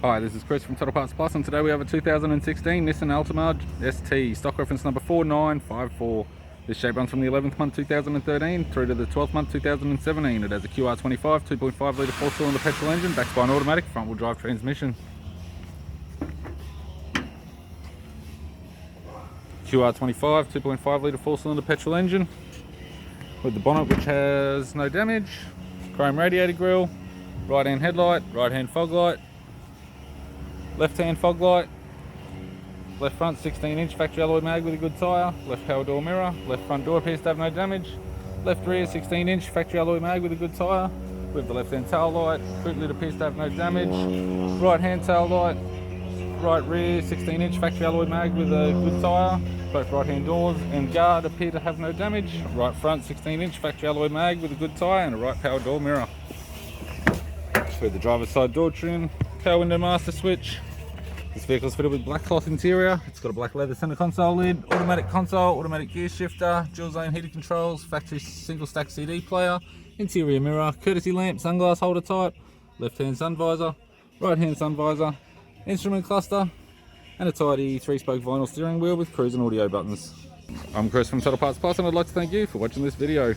Hi, this is Chris from Total Parts Plus, and today we have a 2016 Nissan Altima ST, stock reference number 4954. This shape runs from the 11th month 2013 through to the 12th month 2017. It has a QR25 2.5 litre 4-cylinder petrol engine backed by an automatic front-wheel drive transmission. QR25 2.5 litre 4-cylinder petrol engine with the bonnet, which has no damage, chrome radiator grille, right hand headlight, right hand fog light, left hand fog light, left front 16-inch factory alloy mag with a good tyre, left power door mirror, left front door appears to have no damage, left rear 16-inch factory alloy mag with a good tyre, with the left hand tail light, boot lid appears to have no damage, right hand tail light, right rear 16-inch factory alloy mag with a good tyre, both right hand doors and guard appear to have no damage, right front 16-inch factory alloy mag with a good tyre and a right power door mirror. With the driver's side door trim, power window master switch. This vehicle is fitted with black cloth interior. It's got a black leather center console lid, automatic console, automatic gear shifter, dual zone heated controls, factory single stack CD player, interior mirror, courtesy lamp, sunglass holder type, left hand sun visor, right hand sun visor, instrument cluster, and a tidy 3-spoke vinyl steering wheel with cruise and audio buttons. I'm Chris from Total Parts Plus, and I'd like to thank you for watching this video.